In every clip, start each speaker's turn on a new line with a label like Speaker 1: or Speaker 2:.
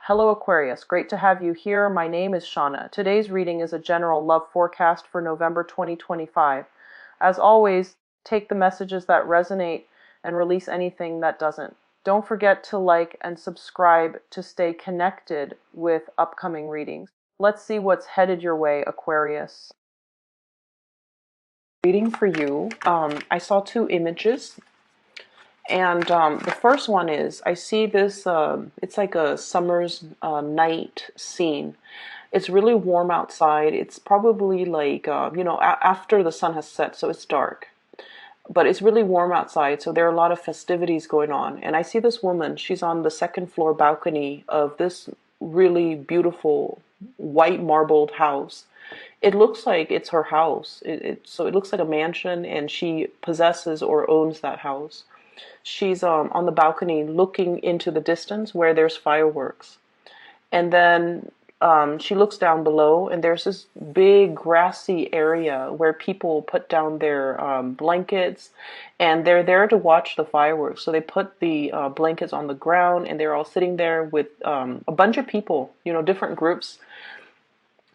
Speaker 1: Hello Aquarius, great to have you here. My name is Shauna. Today's reading is a general love forecast for November 2025. As always, take the messages that resonate and release anything that doesn't. Don't forget to like and subscribe to stay connected with upcoming readings. Let's see what's headed your way, Aquarius. Reading for you, I saw two images. And the first one is, I see this, it's like a summer's night scene. It's really warm outside. It's probably like, after the sun has set, so it's dark. But it's really warm outside, so there are a lot of festivities going on. And I see this woman, she's on the second floor balcony of this really beautiful white marbled house. It looks like it's her house. So it looks like a mansion, and she possesses or owns that house. She's on the balcony looking into the distance where there's fireworks. And then she looks down below, and there's this big grassy area where people put down their blankets, and they're there to watch the fireworks. So they put the blankets on the ground, and they're all sitting there with a bunch of people, different groups.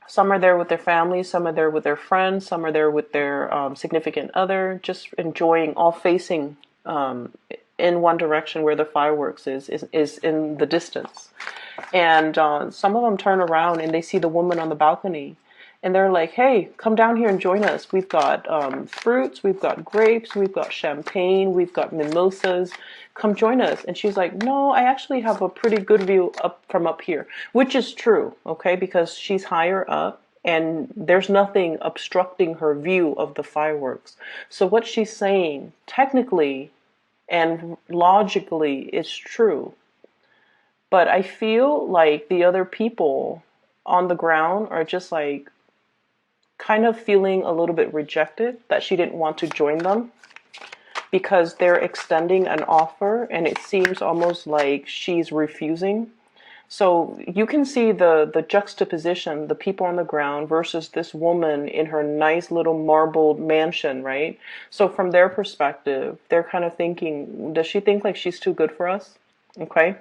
Speaker 1: Some are there with their families, some are there with their friends, some are there with their significant other, just enjoying, all facing in one direction where the fireworks is in the distance. And some of them turn around and they see the woman on the balcony, and they're like, hey, come down here and join us. We've got fruits, we've got grapes, we've got champagne, we've got mimosas. Come join us. And she's like, no, I actually have a pretty good view from up here, which is true, okay, because she's higher up and there's nothing obstructing her view of the fireworks. So what she's saying technically and logically is true. But I feel like the other people on the ground are just like kind of feeling a little bit rejected, that she didn't want to join them because they're extending an offer and it seems almost like she's refusing. So you can see the juxtaposition, the people on the ground versus this woman in her nice little marbled mansion, right? So from their perspective, they're kind of thinking, does she think like she's too good for us? Okay.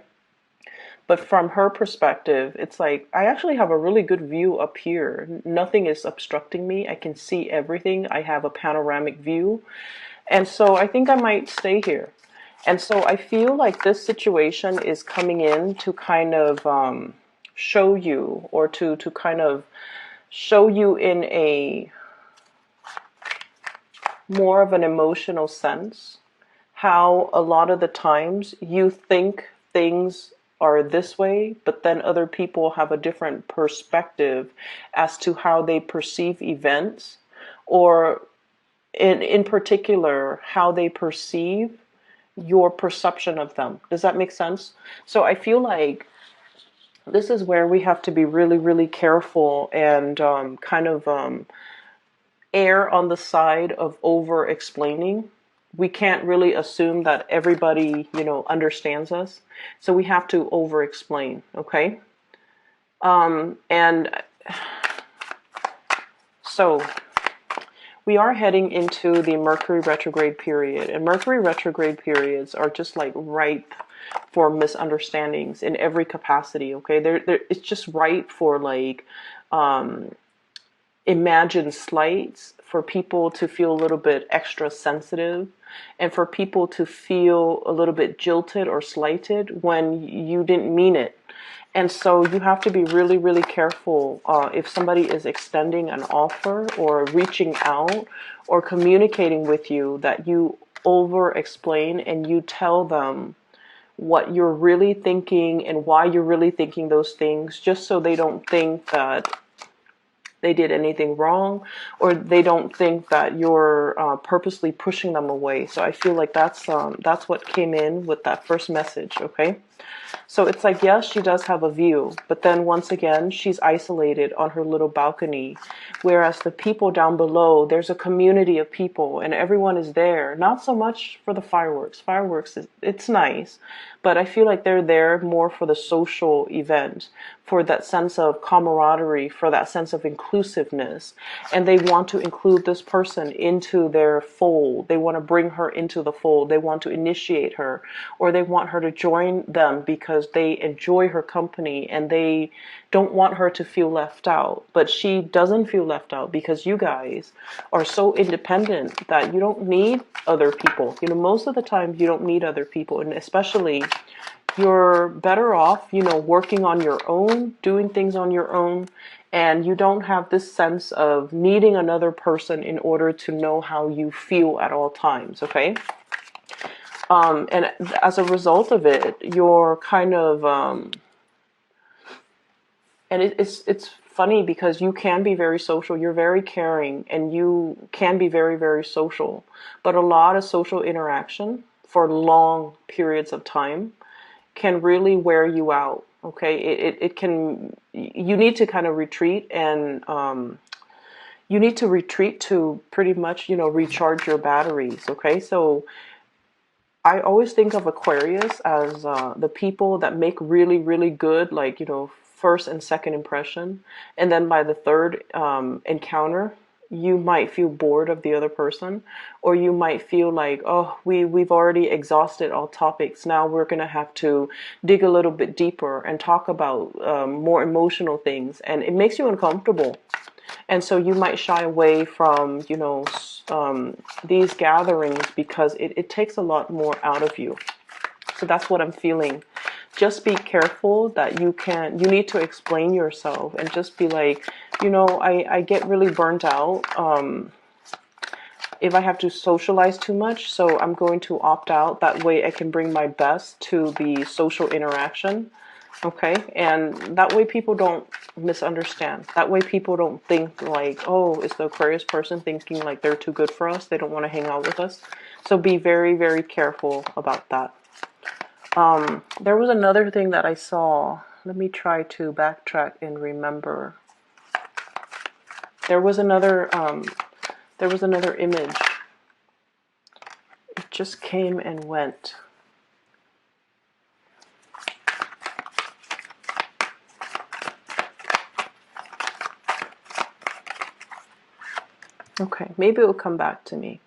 Speaker 1: But from her perspective, it's like, I actually have a really good view up here. Nothing is obstructing me. I can see everything. I have a panoramic view. And so I think I might stay here. And so I feel like this situation is coming in to kind of show you, or to kind of show you in a more of an emotional sense, how a lot of the times you think things are this way, but then other people have a different perspective as to how they perceive events, or in particular, how they perceive your perception of them. Does that make sense? So I feel like this is where we have to be really, really careful and kind of err on the side of over explaining. We can't really assume that everybody, understands us. So we have to over explain. Okay. And so we are heading into the Mercury retrograde period, and Mercury retrograde periods are just like ripe for misunderstandings in every capacity. Okay. It's just ripe for like, imagined slights, for people to feel a little bit extra sensitive, and for people to feel a little bit jilted or slighted when you didn't mean it. And so you have to be really, really careful if somebody is extending an offer or reaching out or communicating with you, that you over explain and you tell them what you're really thinking and why you're really thinking those things, just so they don't think that they did anything wrong, or they don't think that you're purposely pushing them away. So I feel like that's what came in with that first message. Okay. So it's like, yes, she does have a view, but then once again, she's isolated on her little balcony, whereas the people down below, there's a community of people and everyone is there. Not so much for the fireworks. Fireworks, it's nice, but I feel like they're there more for the social event, for that sense of camaraderie, for that sense of inclusiveness. And they want to include this person into their fold. They want to bring her into the fold. They want to initiate her, or they want her to join them because because they enjoy her company and they don't want her to feel left out. But she doesn't feel left out because you guys are so independent that you don't need other people. You know, most of the time you don't need other people, and especially you're better off, you know, working on your own, doing things on your own, and you don't have this sense of needing another person in order to know how you feel at all times, okay? And as a result of it, you're kind of, and it's funny because you can be very social, you're very caring, and you can be very, very social, but a lot of social interaction for long periods of time can really wear you out. Okay, it can, you need to kind of retreat, and you need to retreat to pretty much, you know, recharge your batteries. Okay, so I always think of Aquarius as the people that make really, really good, like, you know, first and second impression. And then by the third encounter, you might feel bored of the other person, or you might feel like, oh, we've already exhausted all topics. Now we're going to have to dig a little bit deeper and talk about more emotional things. And it makes you uncomfortable. And so you might shy away from, you know, these gatherings because it takes a lot more out of you. So that's what I'm feeling. Just be careful that you need to explain yourself and just be like, you know, I get really burnt out if I have to socialize too much. So I'm going to opt out. That way I can bring my best to the social interaction. Okay, and that way people don't misunderstand. That way people don't think like, oh, is the Aquarius person thinking like they're too good for us? They don't want to hang out with us. So be very, very careful about that. There was another thing that I saw. Let me try to backtrack and remember. There was another image. It just came and went. Okay, maybe it will come back to me.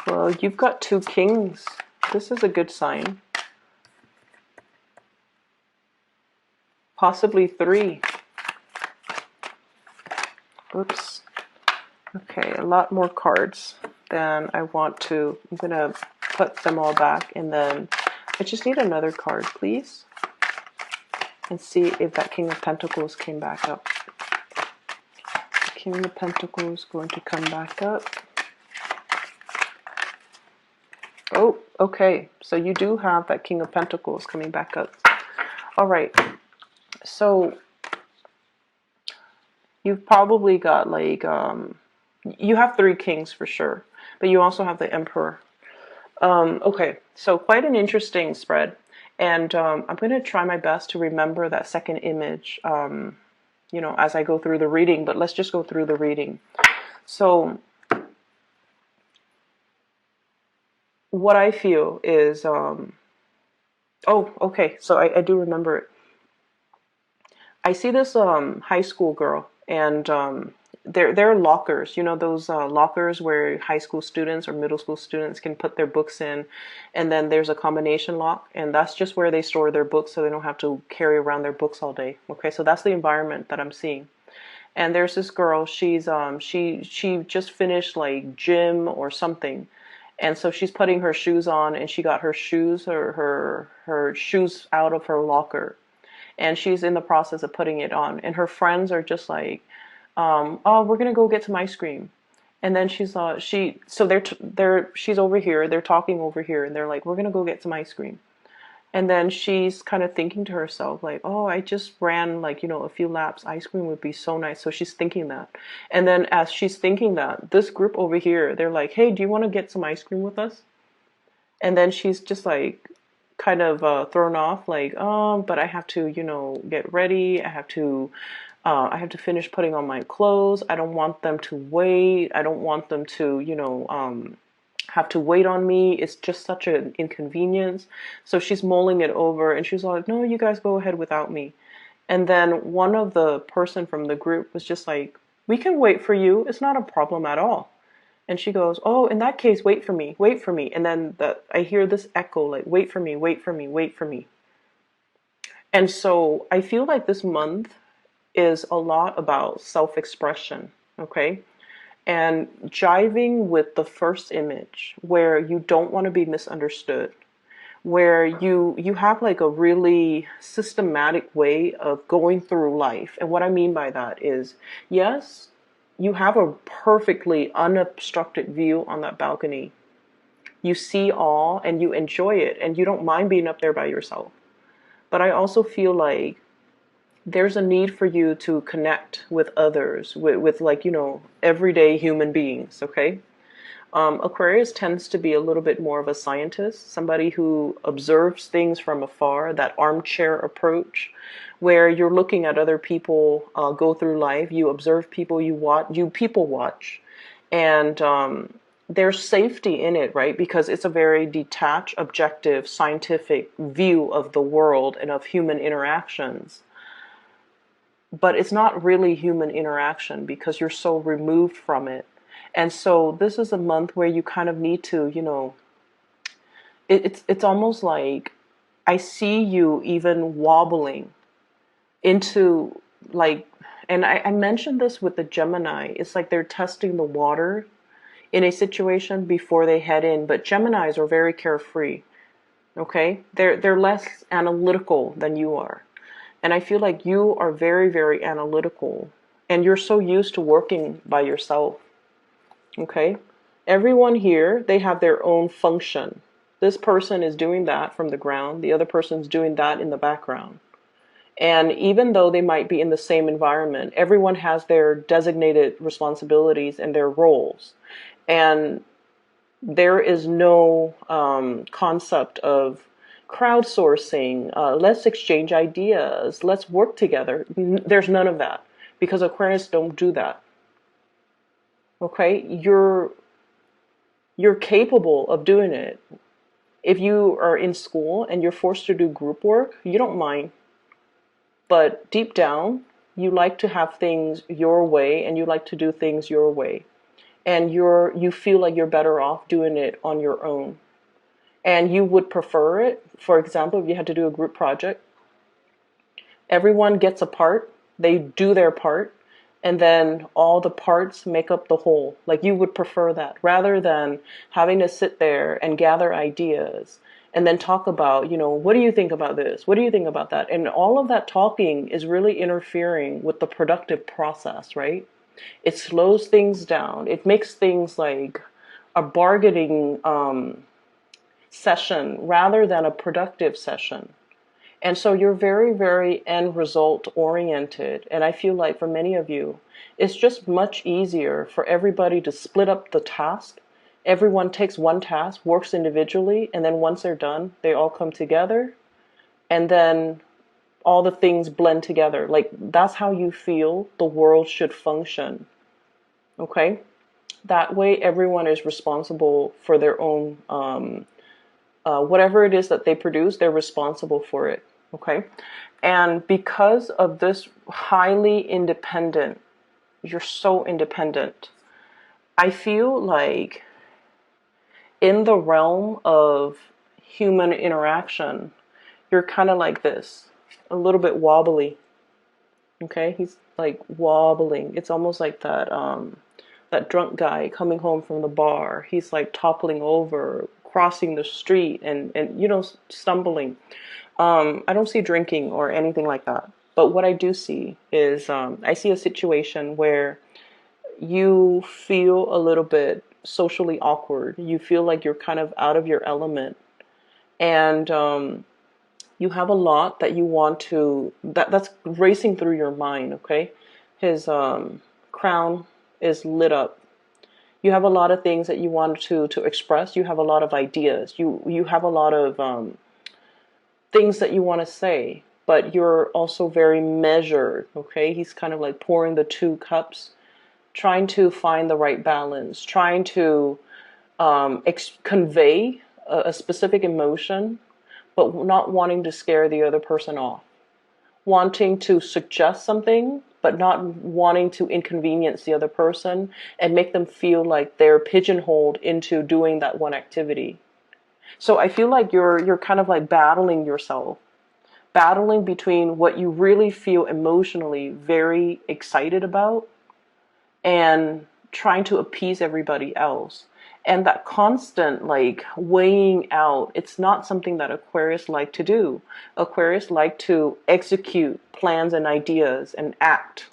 Speaker 1: Well, you've got 2 kings. This is a good sign. Possibly 3. Oops. Okay, a lot more cards than I want to. I'm going to put them all back, and then I just need another card, please. And see if that King of Pentacles came back up. The King of Pentacles going to come back up. Oh, okay. So you do have that King of Pentacles coming back up. All right. So you've probably got like, you have 3 kings for sure, but you also have the Emperor. Okay, so quite an interesting spread. And I'm going to try my best to remember that second image, you know, as I go through the reading, but let's just go through the reading. So what I feel is, oh, okay, so I do remember it. I see this high school girl, and there are lockers, you know, those lockers where high school students or middle school students can put their books in, and then there's a combination lock, and that's just where they store their books so they don't have to carry around their books all day. Okay, so that's the environment that I'm seeing. And there's this girl, she's she just finished like gym or something. And so she's putting her shoes on, and she got her shoes her shoes out of her locker. And she's in the process of putting it on. And her friends are just like, oh, we're gonna go get some ice cream. And then she's she's over here, they're talking over here, and they're like, we're gonna go get some ice cream. And then she's kind of thinking to herself, like, oh, I just ran, like, you know, a few laps. Ice cream would be so nice. So she's thinking that. And then as she's thinking that, this group over here, they're like, hey, do you want to get some ice cream with us? And then she's just like, kind of thrown off, like, but I have to, you know, get ready. I have to finish putting on my clothes. I don't want them to wait. I don't want them to, you know, have to wait on me. It's just such an inconvenience. So she's mulling it over, and she's like, no, you guys go ahead without me. And then one of the person from the group was just like, We can wait for you. It's not a problem at all. And she goes, oh, in that case, wait for me, wait for me. And then I hear this echo, like, wait for me, wait for me, wait for me. And so I feel like this month is a lot about self-expression, okay? And jiving with the first image where you don't want to be misunderstood, where you have like a really systematic way of going through life. And what I mean by that is, yes, you have a perfectly unobstructed view on that balcony. You see all and you enjoy it and you don't mind being up there by yourself. But I also feel like there's a need for you to connect with others, with like, everyday human beings, okay? Aquarius tends to be a little bit more of a scientist, somebody who observes things from afar, that armchair approach, where you're looking at other people go through life. You observe people, you people watch, and there's safety in it, right? Because it's a very detached, objective, scientific view of the world and of human interactions. But it's not really human interaction because you're so removed from it. And so this is a month where you kind of need to, it's almost like I see you even wobbling into like, and I mentioned this with the Gemini. It's like they're testing the water in a situation before they head in. But Geminis are very carefree. Okay, they're less analytical than you are. And I feel like you are very, very analytical and you're so used to working by yourself. Okay. Everyone here, they have their own function. This person is doing that from the ground. The other person's doing that in the background. And even though they might be in the same environment, everyone has their designated responsibilities and their roles. And there is no concept of crowdsourcing, let's exchange ideas, let's work together. There's none of that because Aquarius don't do that. Okay, you're capable of doing it. If you are in school and you're forced to do group work, you don't mind. But deep down, you like to have things your way and you like to do things your way. And you feel like you're better off doing it on your own. And you would prefer it, for example, if you had to do a group project, everyone gets a part, they do their part, and then all the parts make up the whole. Like you would prefer that rather than having to sit there and gather ideas and then talk about, what do you think about this? What do you think about that? And all of that talking is really interfering with the productive process, right? It slows things down. It makes things like a bargaining session rather than a productive session. And so you're very, very end result oriented. And I feel like for many of you, it's just much easier for everybody to split up the task. Everyone takes one task, works individually, and then once they're done, they all come together. And then all the things blend together. Like that's how you feel the world should function. Okay? That way everyone is responsible for their own whatever it is that they produce, they're responsible for it. Okay. And because of this highly independent, you're so independent, I feel like in the realm of human interaction, you're kind of like this, a little bit wobbly. Okay. He's like wobbling. It's almost like that drunk guy coming home from the bar. He's like toppling over, crossing the street and stumbling. I don't see drinking or anything like that. But what I do see is I see a situation where you feel a little bit socially awkward. You feel like you're kind of out of your element. And you have a lot that you want to, that's racing through your mind, okay? His crown is lit up. You have a lot of things that you want to express. You have a lot of ideas. You have a lot of things that you want to say, but you're also very measured, okay? He's kind of like pouring the two cups, trying to find the right balance, trying to convey a specific emotion, but not wanting to scare the other person off. Wanting to suggest something, but not wanting to inconvenience the other person and make them feel like they're pigeonholed into doing that one activity. So I feel like you're kind of like battling yourself, battling between what you really feel emotionally very excited about and trying to appease everybody else. And that constant like weighing out, it's not something that Aquarius like to do. Aquarius like to execute plans and ideas and act.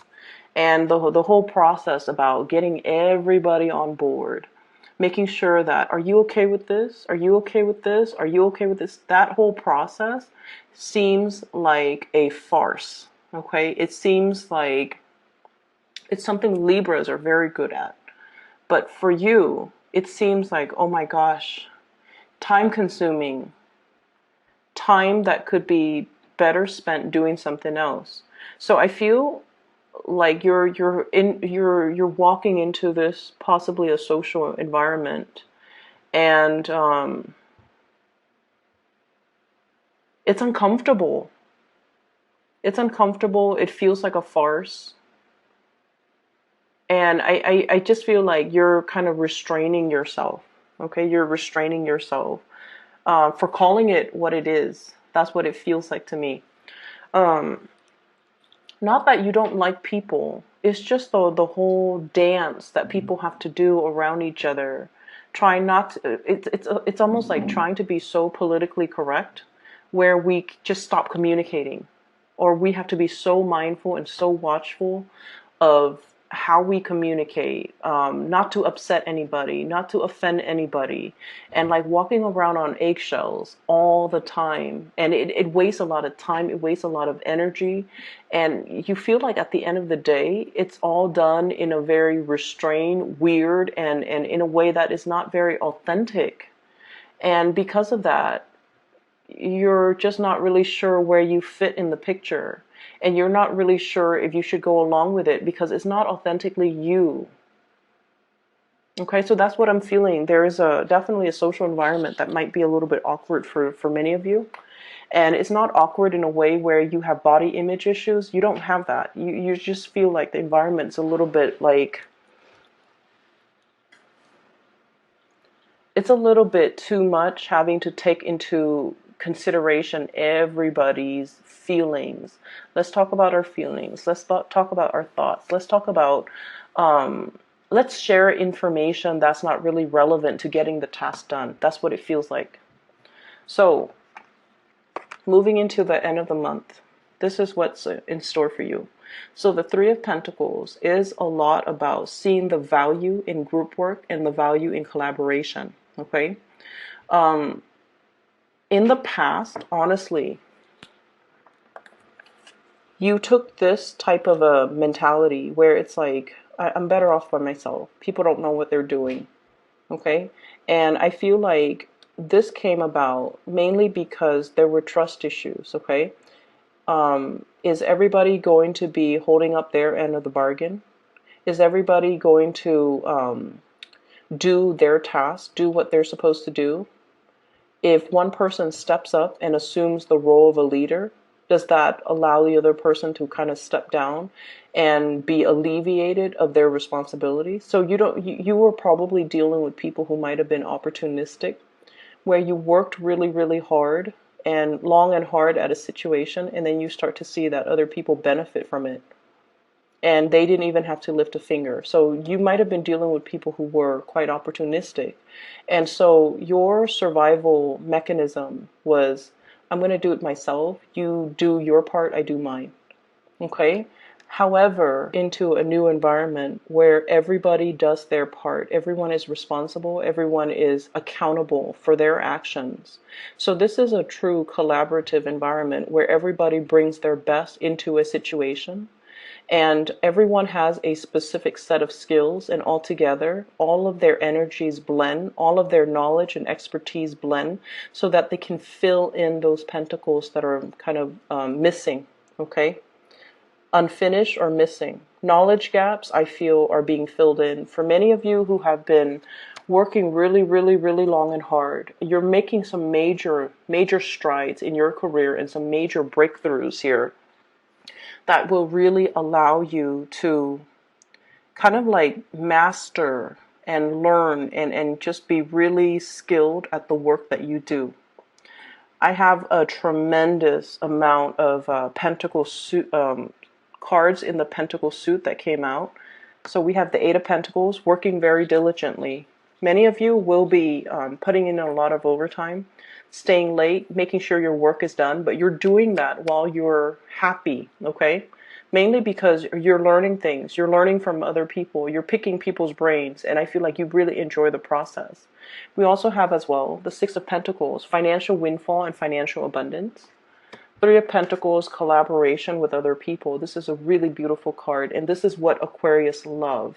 Speaker 1: And the whole process about getting everybody on board, making sure that, are you okay with this? Are you okay with this? Are you okay with this? That whole process seems like a farce. Okay? It seems like it's something Libras are very good at. But for you, it seems like, oh my gosh, time consuming, time that could be better spent doing something else. So I feel like you're walking into this possibly a social environment, and it's uncomfortable. It's uncomfortable. It feels like a farce. And I just feel like you're kind of restraining yourself. Okay, you're restraining yourself for calling it what it is. That's what it feels like to me. Not that you don't like people. It's just the whole dance that people have to do around each other. Trying not to, it's almost like trying to be so politically correct where we just stop communicating, or we have to be so mindful and so watchful of how we communicate, not to upset anybody, not to offend anybody, and like walking around on eggshells all the time. And it wastes a lot of time, it wastes a lot of energy, and you feel like at the end of the day, it's all done in a very restrained, weird, and in a way that is not very authentic. And because of that, you're just not really sure where you fit in the picture. And you're not really sure if you should go along with it because it's not authentically you. Okay, so that's what I'm feeling. There is definitely a social environment that might be a little bit awkward for many of you. And it's not awkward in a way where you have body image issues. You don't have that. You just feel like the environment's a little bit like, it's a little bit too much having to take into consideration everybody's feelings. Let's talk about our feelings. Let's talk about our thoughts. Let's talk about, let's share information that's not really relevant to getting the task done. That's what it feels like. So, moving into the end of the month, this is what's in store for you. So the Three of Pentacles is a lot about seeing the value in group work and the value in collaboration. Okay? In the past, honestly, you took this type of a mentality where it's like, I'm better off by myself. People don't know what they're doing. Okay? And I feel like this came about mainly because there were trust issues. Okay? Is everybody going to be holding up their end of the bargain? Is everybody going to do their task, do what they're supposed to do? If one person steps up and assumes the role of a leader, does that allow the other person to kind of step down and be alleviated of their responsibility? So you were probably dealing with people who might have been opportunistic, where you worked really, really hard and long and hard at a situation, and then you start to see that other people benefit from it. And they didn't even have to lift a finger. So you might have been dealing with people who were quite opportunistic. And so your survival mechanism was, I'm going to do it myself. You do your part, I do mine. Okay? However, into a new environment where everybody does their part, everyone is responsible, everyone is accountable for their actions. So this is a true collaborative environment where everybody brings their best into a situation. And everyone has a specific set of skills, and altogether, all of their energies blend, all of their knowledge and expertise blend, so that they can fill in those pentacles that are kind of missing, okay? Unfinished or missing. Knowledge gaps, I feel, are being filled in. For many of you who have been working really, really, really long and hard, you're making some major strides in your career and some major breakthroughs here. that will really allow you to kind of like master and learn and just be really skilled at the work that you do. I have a tremendous amount of pentacle suit, cards in the pentacle suit that came out. So we have the Eight of Pentacles, working very diligently. Many of you will be putting in a lot of overtime, staying late, making sure your work is done, but you're doing that while you're happy, okay? Mainly because you're learning things, you're learning from other people, you're picking people's brains, and I feel like you really enjoy the process. We also have as well the Six of Pentacles, financial windfall and financial abundance. Three of Pentacles, collaboration with other people. This is a really beautiful card, and this is what Aquarius love.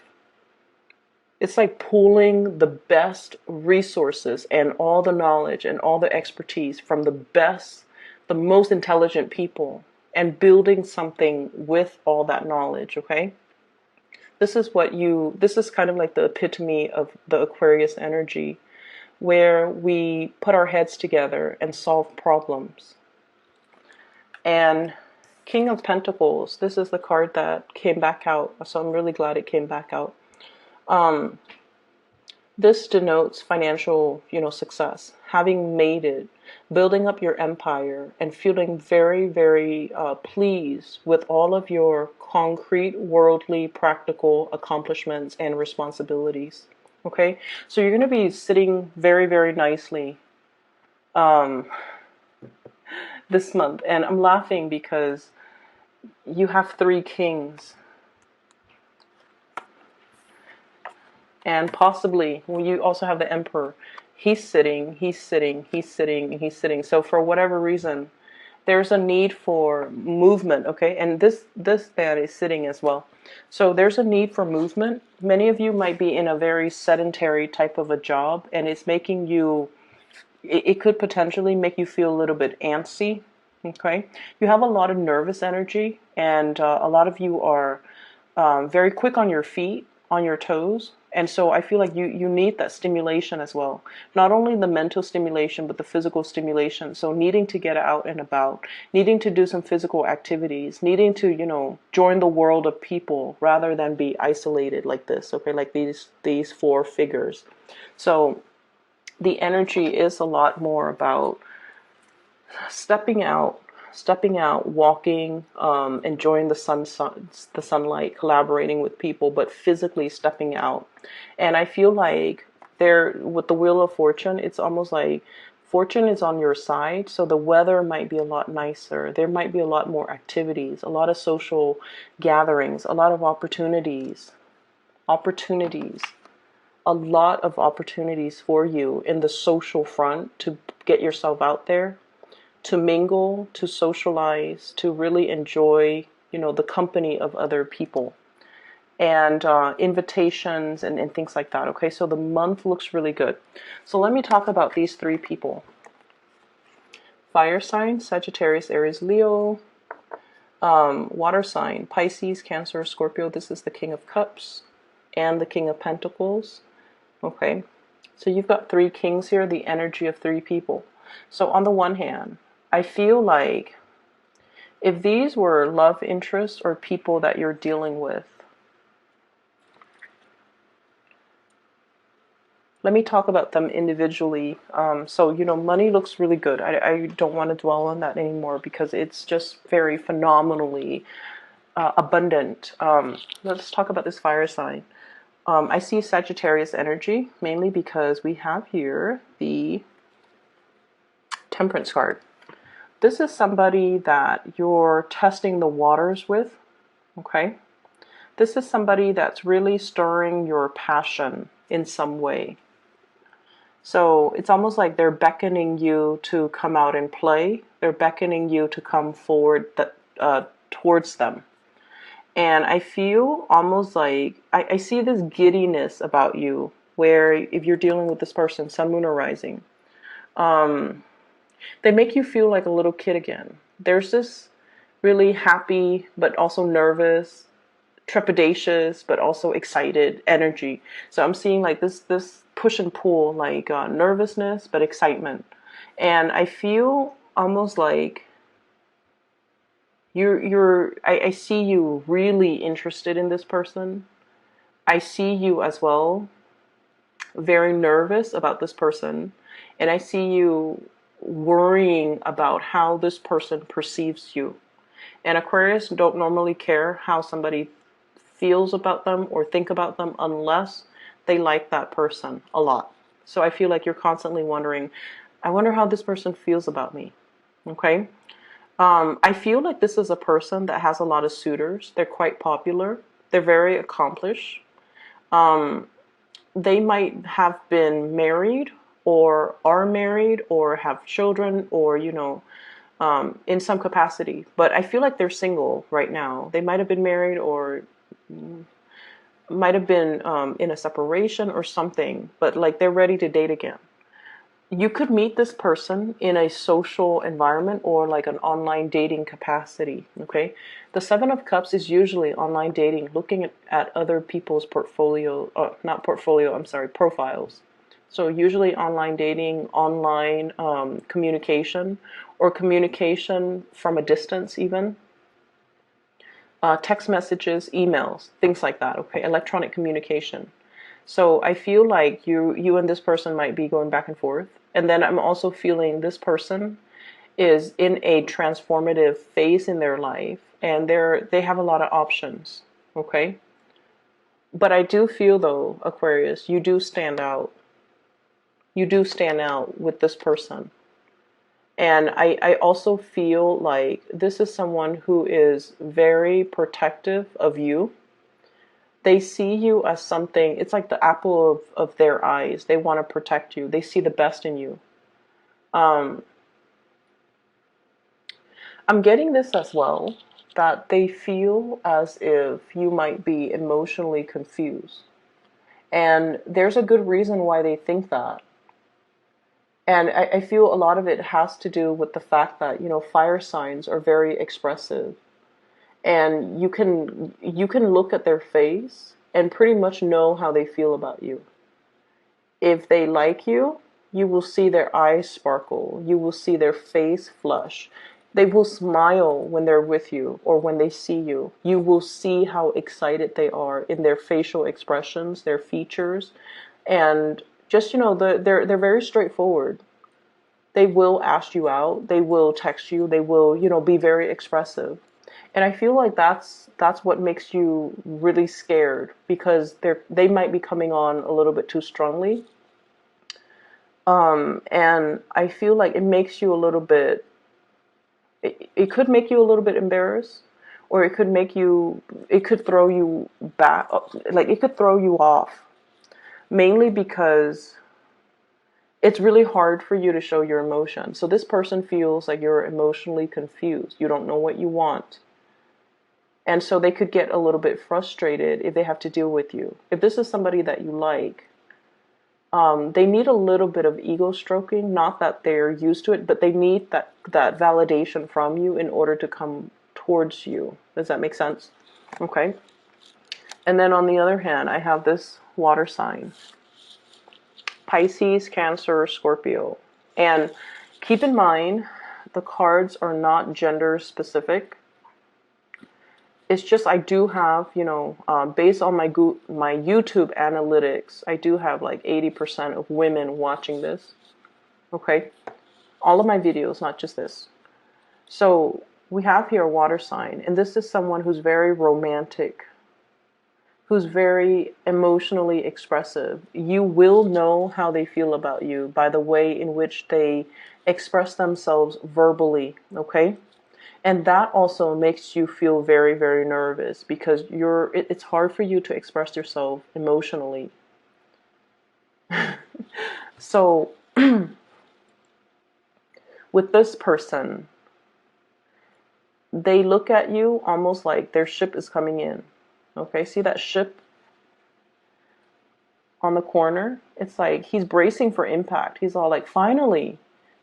Speaker 1: It's like pooling the best resources and all the knowledge and all the expertise from the best, the most intelligent people, and building something with all that knowledge, okay? This is kind of like the epitome of the Aquarius energy, where we put our heads together and solve problems. And King of Pentacles, this is the card that came back out, so I'm really glad it came back out. This denotes financial, success, having made it, building up your empire, and feeling very, very pleased with all of your concrete, worldly, practical accomplishments and responsibilities. Okay, so you're going to be sitting very, very nicely this month, and I'm laughing because you have three kings. And possibly, well, you also have the Emperor. He's sitting, he's sitting, he's sitting, and he's sitting. So for whatever reason, there's a need for movement, okay? And this man is sitting as well. So there's a need for movement. Many of you might be in a very sedentary type of a job, and it's making you, it could potentially make you feel a little bit antsy, okay? You have a lot of nervous energy, and a lot of you are very quick on your feet, on your toes. And so I feel like you need that stimulation as well. Not only the mental stimulation, but the physical stimulation. So needing to get out and about, needing to do some physical activities, needing to, join the world of people rather than be isolated like this, okay, like these four figures. So the energy is a lot more about stepping out, walking, enjoying the sunlight, collaborating with people, but physically stepping out. And I feel like with the Wheel of Fortune, it's almost like fortune is on your side, so the weather might be a lot nicer. There might be a lot more activities, a lot of social gatherings, a lot of opportunities, a lot of opportunities for you in the social front to get yourself out there, to mingle, to socialize, to really enjoy, the company of other people, and invitations and things like that. Okay, so the month looks really good. So let me talk about these three people. Fire sign, Sagittarius, Aries, Leo. Water sign, Pisces, Cancer, Scorpio. This is the King of Cups and the King of Pentacles. Okay, so you've got three kings here, the energy of three people. So on the one hand, I feel like if these were love interests or people that you're dealing with, let me talk about them individually. So, money looks really good. I don't want to dwell on that anymore because it's just very phenomenally abundant. Let's talk about this fire sign. I see Sagittarius energy, mainly because we have here the Temperance card. This is somebody that you're testing the waters with, okay? This is somebody that's really stirring your passion in some way. So it's almost like they're beckoning you to come out and play. They're beckoning you to come forward towards them. And I feel almost like, I see this giddiness about you, where if you're dealing with this person, sun, moon, or rising, they make you feel like a little kid again. There's this really happy, but also nervous, trepidatious, but also excited energy. So I'm seeing like this push and pull, like nervousness, but excitement. And I feel almost like I see you really interested in this person. I see you as well very nervous about this person, and I see you worrying about how this person perceives you. And Aquarius don't normally care how somebody feels about them or think about them unless they like that person a lot. So I feel like you're constantly wondering, I wonder how this person feels about me. Okay. I feel like this is a person that has a lot of suitors. They're quite popular. They're very accomplished. They might have been married or are married or have children or, in some capacity. But I feel like they're single right now. They might have been married or might have been in a separation or something, but like they're ready to date again. You could meet this person in a social environment or like an online dating capacity. Okay. The Seven of Cups is usually online dating, looking at other people's portfolio, not portfolio, I'm sorry, profiles. So usually online dating, online communication, or communication from a distance even. Text messages, emails, things like that. Okay, electronic communication. So I feel like you and this person might be going back and forth. And then I'm also feeling this person is in a transformative phase in their life, and they have a lot of options. Okay? But I do feel though, Aquarius, you do stand out. You do stand out with this person. And I also feel like this is someone who is very protective of you. They see you as something, it's like the apple of their eyes. They want to protect you. They see the best in you. Um, I'm getting this as well, that they feel as if you might be emotionally confused. And there's a good reason why they think that. And I feel a lot of it has to do with the fact that, fire signs are very expressive. And you can look at their face and pretty much know how they feel about you. If they like you, you will see their eyes sparkle. You will see their face flush. They will smile when they're with you or when they see you. You will see how excited they are in their facial expressions, their features, and just they're very straightforward. They will ask you out. They will text you. They will be very expressive. And I feel like that's what makes you really scared, because they might be coming on a little bit too strongly. And I feel like it makes you a little bit, it could make you a little bit embarrassed, or it could throw you back, like it could throw you off, mainly because it's really hard for you to show your emotion. So this person feels like you're emotionally confused. You don't know what you want. And so they could get a little bit frustrated if they have to deal with you. If this is somebody that you like, they need a little bit of ego stroking. Not that they're used to it, but they need that validation from you in order to come towards you. Does that make sense? Okay. And then on the other hand, I have this water sign. Pisces, Cancer, Scorpio. And keep in mind, the cards are not gender specific. It's just I do have, based on my YouTube analytics, I do have like 80% of women watching this. Okay? All of my videos, not just this. So we have here a water sign, and this is someone who's very romantic, who's very emotionally expressive. You will know how they feel about you by the way in which they express themselves verbally, okay? And that also makes you feel very, very nervous, because it's hard for you to express yourself emotionally. So with this person, they look at you almost like their ship is coming in. Okay, see that ship on the corner? It's like he's bracing for impact. He's all like, finally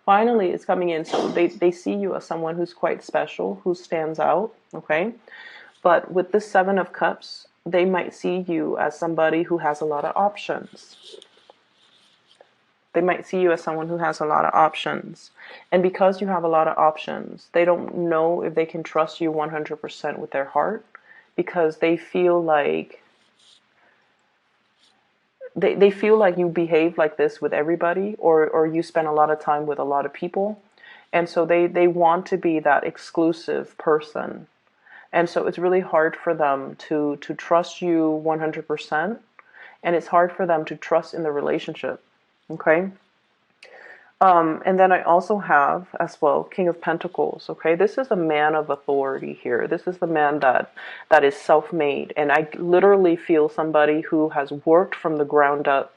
Speaker 1: it's coming in. So they see you as someone who's quite special, who stands out. Okay, but with the Seven of Cups, they might see you as somebody who has a lot of options. They might see you as someone who has a lot of options. And because you have a lot of options, they don't know if they can trust you 100% with their heart, because they feel like they feel like you behave like this with everybody, or you spend a lot of time with a lot of people. And so they want to be that exclusive person. And so it's really hard for them to trust you 100%. And it's hard for them to trust in the relationship. Okay. And then I also have as well King of Pentacles. Okay, this is a man of authority here. This is the man that is self-made, and I literally feel somebody who has worked from the ground up.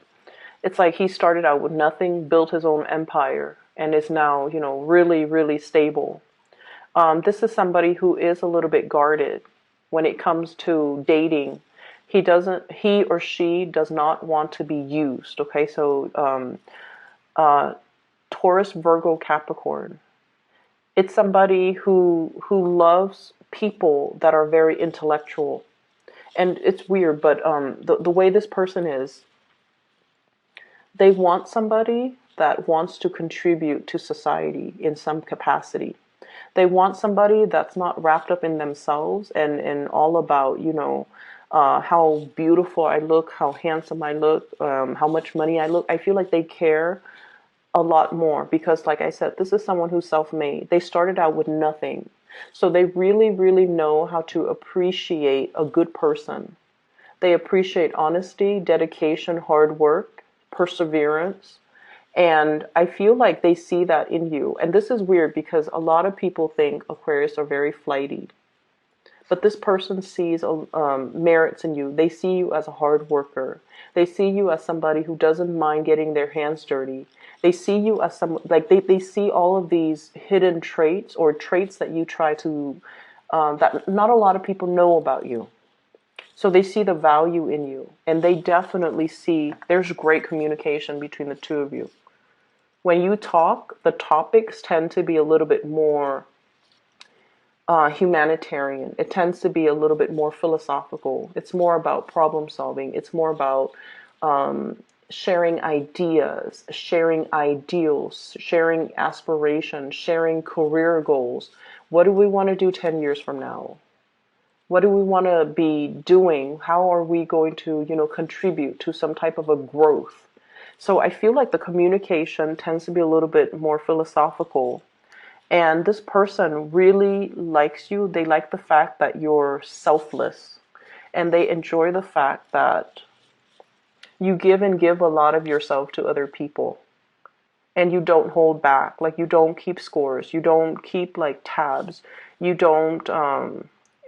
Speaker 1: It's like he started out with nothing, built his own empire, and is now, you know, really, really stable. This is somebody who is a little bit guarded when it comes to dating. He or she does not want to be used. Okay, so Taurus, Virgo, Capricorn. It's somebody who loves people that are very intellectual. And it's weird, but the way this person is, they want somebody that wants to contribute to society in some capacity. They want somebody that's not wrapped up in themselves and all about, you know, how beautiful I look, how handsome I look, how much money I look. I feel like they care a lot more because, like I said, this is someone who's self-made. They started out with nothing. So they really, really know how to appreciate a good person. They appreciate honesty, dedication, hard work, perseverance. And I feel like they see that in you. And this is weird because a lot of people think Aquarius are very flighty. But this person sees merits in you. They see you as a hard worker. They see you as somebody who doesn't mind getting their hands dirty. They see you as they see all of these hidden traits or traits that you try to, that not a lot of people know about you. So they see the value in you. And they definitely see there's great communication between the two of you. When you talk, the topics tend to be a little bit more humanitarian. It tends to be a little bit more philosophical. It's more about problem solving. It's more about sharing ideas, sharing ideals, sharing aspirations, sharing career goals. What do we want to do 10 years from now? What do we want to be doing? How are we going to, you know, contribute to some type of a growth? So I feel like the communication tends to be a little bit more philosophical. And this person really likes you. They like the fact that you're selfless. And they enjoy the fact that you give and give a lot of yourself to other people. And you don't hold back. Like, you don't keep scores. You don't keep, like, tabs. You don't,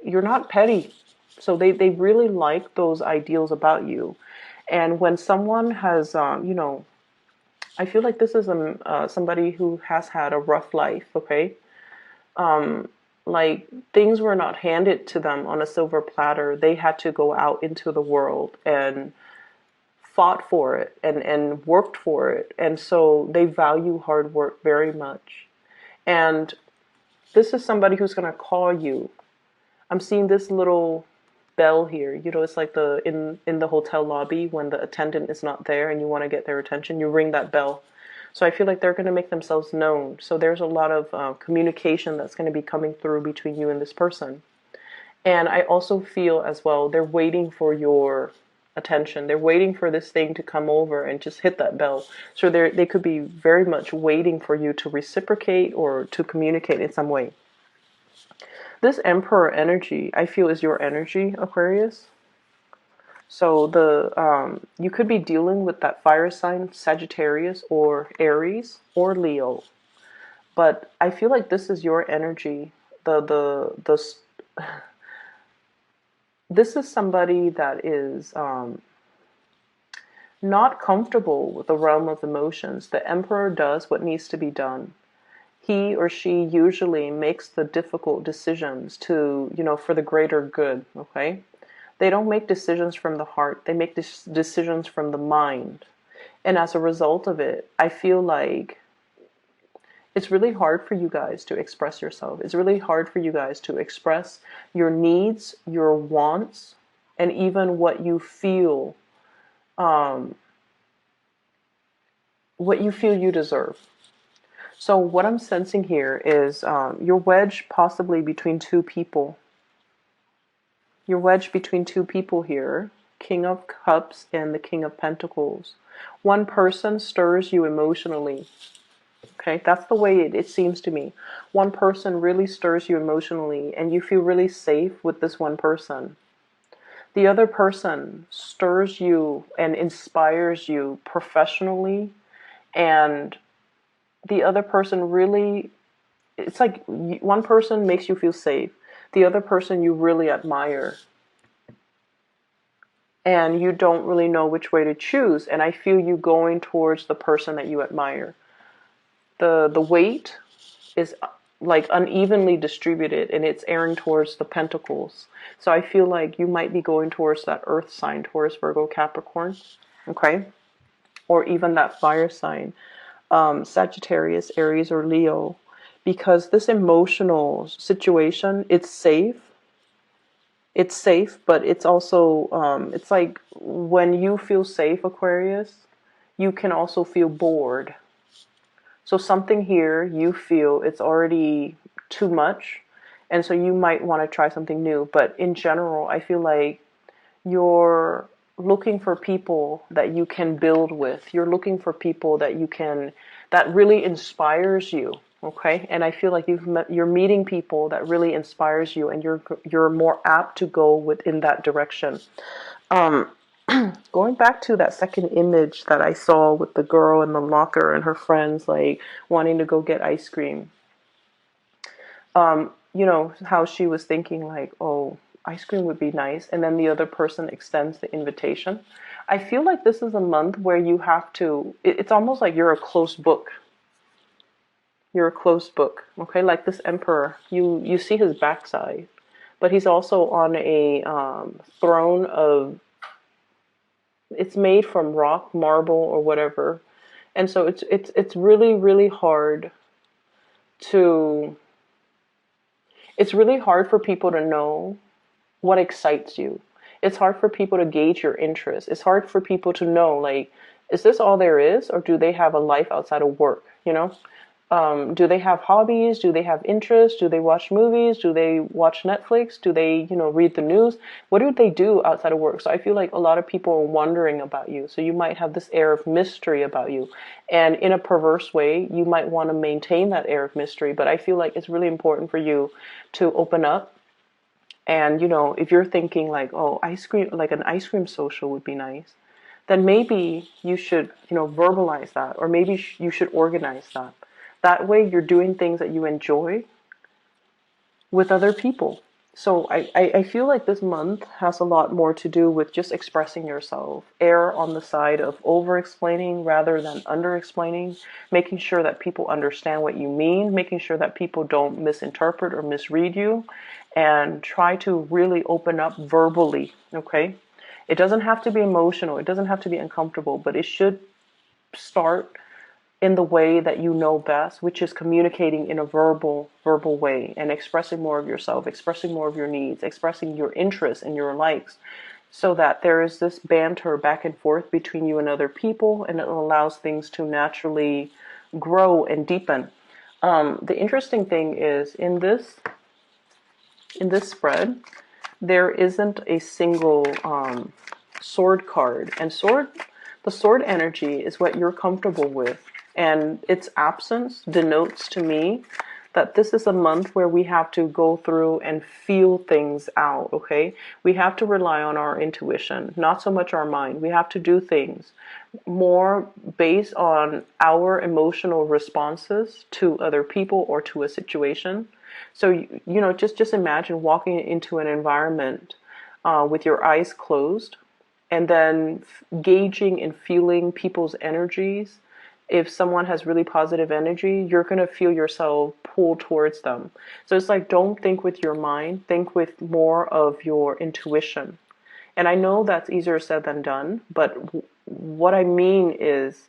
Speaker 1: you're not petty. So they really like those ideals about you. And when someone has, you know, I feel like this is somebody who has had a rough life, okay? Like, things were not handed to them on a silver platter. They had to go out into the world and fought for it and worked for it. And so they value hard work very much. And this is somebody who's going to call you. I'm seeing this little bell here. You know, it's like in the hotel lobby when the attendant is not there and you want to get their attention, you ring that bell. So I feel like they're going to make themselves known. So there's a lot of communication that's going to be coming through between you and this person. And I also feel as well, they're waiting for your attention. They're waiting for this thing to come over and just hit that bell. So they could be very much waiting for you to reciprocate or to communicate in some way. This Emperor energy, I feel, is your energy, Aquarius. So you could be dealing with that fire sign, Sagittarius or Aries or Leo. But I feel like this is your energy. This is somebody that is not comfortable with the realm of emotions. The Emperor does what needs to be done. He or she usually makes the difficult decisions to, you know, for the greater good, okay? They don't make decisions from the heart. They make decisions from the mind. And as a result of it, I feel like it's really hard for you guys to express yourself. It's really hard for you guys to express your needs, your wants, and even what you feel what you feel you deserve. So what I'm sensing here is you're wedged possibly between two people. You're wedged between two people here, King of Cups and the King of Pentacles. One person stirs you emotionally. Okay, that's the way it seems to me. One person really stirs you emotionally, and you feel really safe with this one person. The other person stirs you and inspires you professionally, and the other person really, it's like one person makes you feel safe. The other person you really admire. And you don't really know which way to choose. And I feel you going towards the person that you admire. The weight is like unevenly distributed, and it's airing towards the pentacles. So I feel like you might be going towards that earth sign, Taurus, Virgo, Capricorn, okay? Or even that fire sign, Sagittarius, Aries, or Leo, because this emotional situation, it's safe. It's safe, but it's also, it's like when you feel safe, Aquarius, you can also feel bored. So something here, you feel it's already too much, and so you might want to try something new. But in general, I feel like you're looking for people that you can build with. You're looking for people that you can, that really inspires you. Okay, and I feel like you're meeting people that really inspires you, and you're more apt to go within that direction. Um, Going back to that second image that I saw with the girl in the locker and her friends like wanting to go get ice cream. You know how she was thinking like, oh, ice cream would be nice, and then the other person extends the invitation. I feel like this is a month where you have to, it's almost like you're a closed book. You're a closed book, okay? Like this emperor, you see his backside, but he's also on a throne of, it's made from rock, marble, or whatever, and so it's really really hard to, it's really hard for people to know what excites you. It's hard for people to gauge your interest. It's hard for people to know, like, is this all there is, or do they have a life outside of work? You know, do they have hobbies? Do they have interests? Do they watch movies? Do they watch Netflix? Do they, you know, read the news? What do they do outside of work? So I feel like a lot of people are wondering about you. So you might have this air of mystery about you. And in a perverse way, you might want to maintain that air of mystery. But I feel like it's really important for you to open up. And, you know, if you're thinking like, oh, ice cream, like an ice cream social would be nice, then maybe you should, you know, verbalize that, or maybe you should organize that. That way you're doing things that you enjoy with other people. So I feel like this month has a lot more to do with just expressing yourself. Err on the side of over-explaining rather than under-explaining, making sure that people understand what you mean, making sure that people don't misinterpret or misread you, and try to really open up verbally, okay? It doesn't have to be emotional, it doesn't have to be uncomfortable, but it should start in the way that you know best, which is communicating in a verbal way and expressing more of yourself, expressing more of your needs, expressing your interests and your likes, so that there is this banter back and forth between you and other people, and it allows things to naturally grow and deepen. The interesting thing is in this spread, there isn't a single sword card, and the sword energy is what you're comfortable with, and its absence denotes to me that this is a month where we have to go through and feel things out, okay? We have to rely on our intuition, not so much our mind. We have to do things more based on our emotional responses to other people or to a situation. So, you know, just imagine walking into an environment with your eyes closed, and then gauging and feeling people's energies. If someone has really positive energy, you're going to feel yourself pull towards them. So it's like, don't think with your mind, think with more of your intuition. And I know that's easier said than done, but what I mean is